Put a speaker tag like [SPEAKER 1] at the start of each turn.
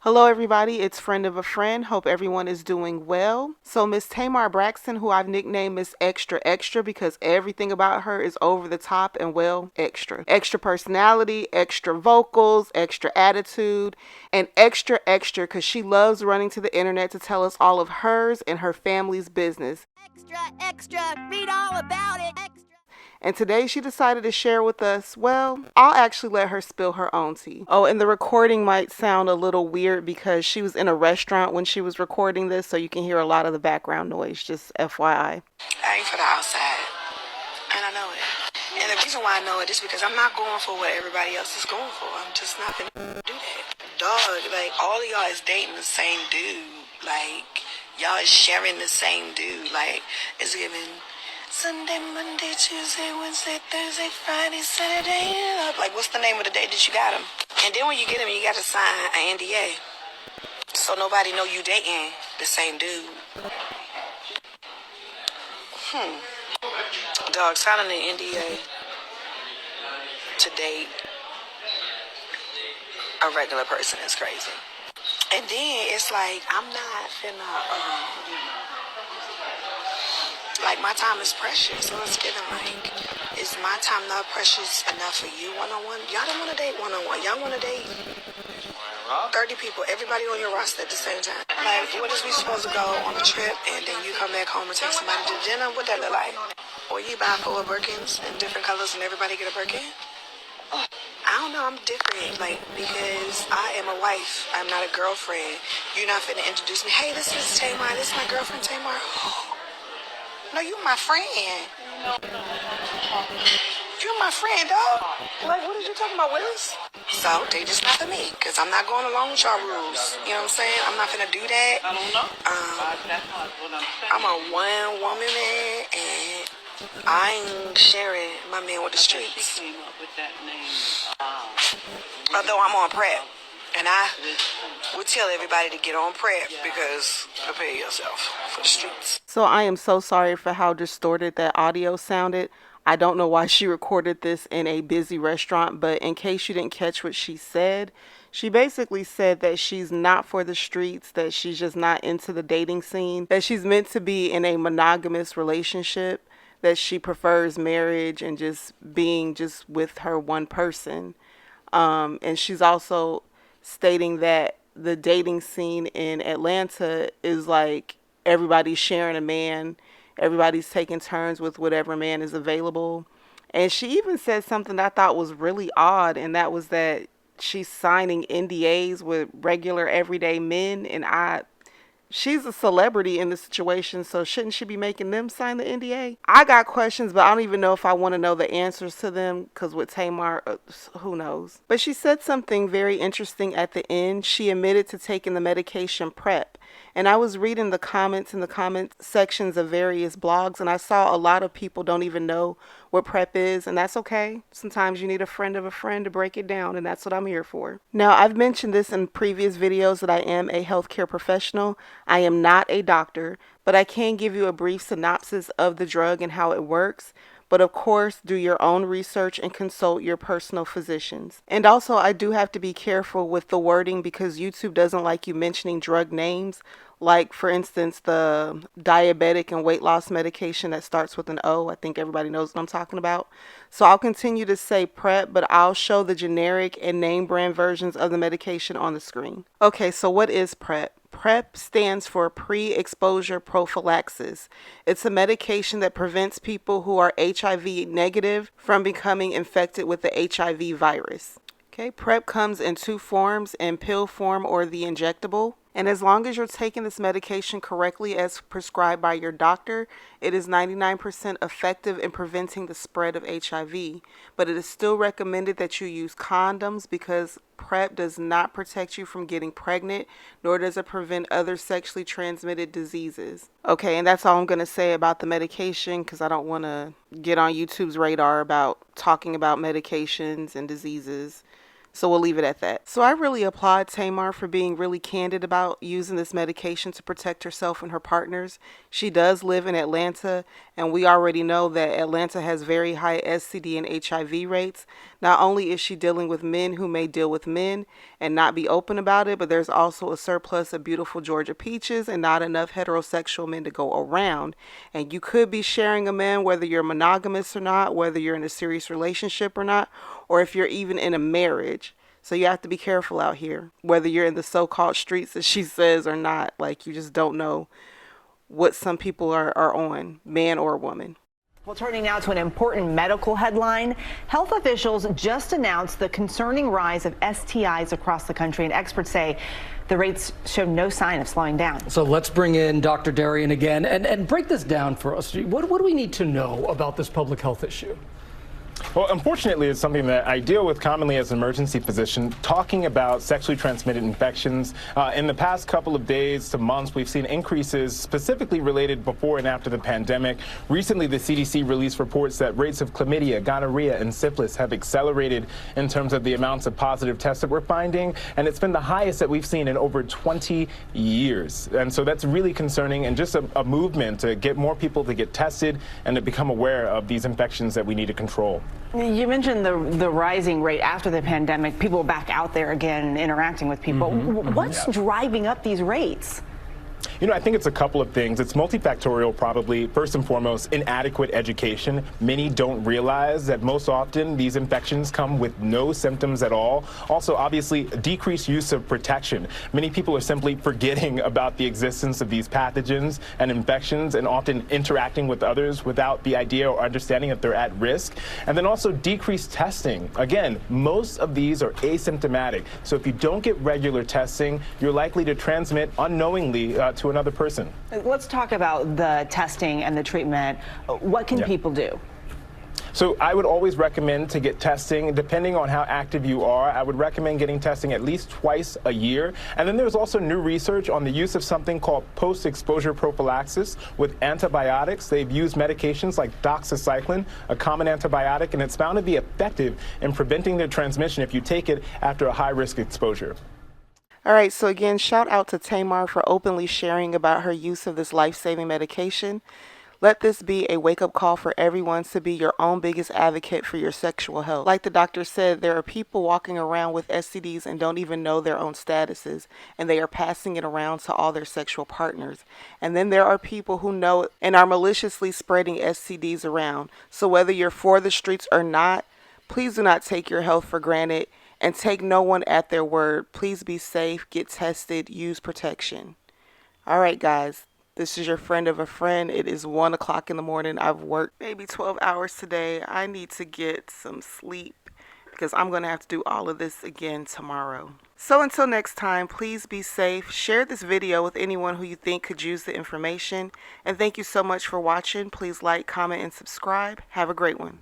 [SPEAKER 1] Hello everybody, it's Friend of a Friend. Hope everyone is doing well. So Miss Tamar Braxton, who I've nicknamed Miss Extra Extra because everything about her is over the top and well, extra. Extra personality, extra vocals, extra attitude, and extra extra because she loves running to the internet to tell us all of hers and her family's business.
[SPEAKER 2] Extra, extra, read all about it. Extra.
[SPEAKER 1] And today she decided to share with us, well, I'll actually let her spill her own tea. Oh, and the recording might sound a little weird because she was in a restaurant when she was recording this, so you can hear a lot of the background noise, just FYI.
[SPEAKER 3] I ain't for the outside, and I know it. And the reason why I know it is because I'm not going for what everybody else is going for. I'm just not gonna do that. Dog, like, all of y'all is dating the same dude. Like, y'all is sharing the same dude. Like, it's giving Sunday, Monday, Tuesday, Wednesday, Thursday, Friday, Saturday. Like, what's the name of the day that you got him? And then when you get him, you got to sign an NDA. So nobody know you dating the same dude. Dog, signing an NDA to date a regular person is crazy. And then it's like, I'm not finna, like, my time is precious. So it's given, like, is my time not precious enough for you one-on-one? Y'all don't want to date one-on-one. Y'all want to date 30 people, everybody on your roster at the same time. Like, what is we supposed to go on a trip and then you come back home and take somebody to dinner? What that look like? Or you buy 4 Birkins in different colors and everybody get a Birkin? I don't know, I'm different, like, because I am a wife. I'm not a girlfriend. You're not finna introduce me. Hey, this is Tamar. This is my girlfriend, Tamar. No, you my friend. You're my friend, dog. Like, what are you talking about, Willis? So, they just not for me, because I'm not going along with y'all rules. You know what I'm saying? I'm not finna do that.
[SPEAKER 4] I don't know.
[SPEAKER 3] I'm a one-woman man, and I ain't sharing my man with the streets.
[SPEAKER 4] She came up with that name.
[SPEAKER 3] Although I'm on prep. And I would tell everybody to get on prep because prepare yourself for the streets.
[SPEAKER 1] So I am so sorry for how distorted that audio sounded. I don't know why she recorded this in a busy restaurant, but in case you didn't catch what she said, she basically said that she's not for the streets, that she's just not into the dating scene, that she's meant to be in a monogamous relationship, that she prefers marriage and just being just with her one person. And she's also stating that the dating scene in Atlanta is like everybody's sharing a man, everybody's taking turns with whatever man is available. And she even said something that I thought was really odd, and that was that she's signing NDAs with regular everyday men, and she's a celebrity in the situation, so shouldn't she be making them sign the NDA? I got questions, but I don't even know if I want to know the answers to them, because with Tamar, who knows? But she said something very interesting at the end. She admitted to taking the medication PrEP. And I was reading the comments in the comment sections of various blogs, and I saw a lot of people don't even know what PrEP is, and that's okay. Sometimes you need a friend of a friend to break it down, and that's what I'm here for. Now, I've mentioned this in previous videos that I am a healthcare professional. I am not a doctor, but I can give you a brief synopsis of the drug and how it works. But of course, do your own research and consult your personal physicians. And also, I do have to be careful with the wording because YouTube doesn't like you mentioning drug names. Like, for instance, the diabetic and weight loss medication that starts with an O. I think everybody knows what I'm talking about. So I'll continue to say PrEP, but I'll show the generic and name brand versions of the medication on the screen. Okay, so what is PrEP? PrEP stands for pre-exposure prophylaxis. It's a medication that prevents people who are HIV negative from becoming infected with the HIV virus. Okay, PrEP comes in 2 forms, in pill form or the injectable. And as long as you're taking this medication correctly as prescribed by your doctor, it is 99% effective in preventing the spread of HIV. But it is still recommended that you use condoms because PrEP does not protect you from getting pregnant, nor does it prevent other sexually transmitted diseases. Okay, and that's all I'm going to say about the medication because I don't want to get on YouTube's radar about talking about medications and diseases. So we'll leave it at that. So I really applaud Tamar for being really candid about using this medication to protect herself and her partners. She does live in Atlanta, and we already know that Atlanta has very high STD and HIV rates. Not only is she dealing with men who may deal with men and not be open about it, but there's also a surplus of beautiful Georgia peaches and not enough heterosexual men to go around. And you could be sharing a man, whether you're monogamous or not, whether you're in a serious relationship or not, or if you're even in a marriage. So you have to be careful out here, whether you're in the so-called streets, as she says, or not. Like, you just don't know what some people are on, man or woman.
[SPEAKER 4] Well, turning now to an important medical headline. Health officials just announced the concerning rise of STIs across the country, and experts say the rates show no sign of slowing down.
[SPEAKER 5] So let's bring in Dr. Darian again and break this down for us. What do we need to know about this public health issue?
[SPEAKER 6] Well, unfortunately, it's something that I deal with commonly as an emergency physician, talking about sexually transmitted infections. In the past couple of days to months, we've seen increases specifically related before and after the pandemic. Recently, the CDC released reports that rates of chlamydia, gonorrhea, and syphilis have accelerated in terms of the amounts of positive tests that we're finding, and it's been the highest that we've seen in over 20 years. And so that's really concerning, and just a movement to get more people to get tested and to become aware of these infections that we need to control.
[SPEAKER 4] You mentioned the rising rate after the pandemic, people back out there again interacting with people. What's driving up these rates?
[SPEAKER 6] You know, I think it's a couple of things. It's multifactorial, probably. First and foremost, inadequate education. Many don't realize that most often these infections come with no symptoms at all. Also, obviously, decreased use of protection. Many people are simply forgetting about the existence of these pathogens and infections and often interacting with others without the idea or understanding that they're at risk. And then also decreased testing. Again, most of these are asymptomatic. So if you don't get regular testing, you're likely to transmit unknowingly to another person.
[SPEAKER 4] Let's talk about the testing and the treatment. What can people do?
[SPEAKER 6] So I would always recommend to get testing, depending on how active you are. I would recommend getting testing at least twice a year. And then there's also new research on the use of something called post-exposure prophylaxis with antibiotics. They've used medications like doxycycline, a common antibiotic, and it's found to be effective in preventing the transmission if you take it after a high-risk exposure.
[SPEAKER 1] All right, so again, shout out to Tamar for openly sharing about her use of this life-saving medication. Let this be a wake-up call for everyone to be your own biggest advocate for your sexual health. Like the doctor said, there are people walking around with STDs and don't even know their own statuses, and they are passing it around to all their sexual partners. And then there are people who know and are maliciously spreading STDs around. So whether you're for the streets or not, please do not take your health for granted and take no one at their word. Please be safe, get tested, use protection. All right, guys. This is your friend of a friend. It is 1 o'clock in the morning. I've worked maybe 12 hours today. I need to get some sleep because I'm going to have to do all of this again tomorrow. So until next time, please be safe. Share this video with anyone who you think could use the information. And thank you so much for watching. Please like, comment, and subscribe. Have a great one.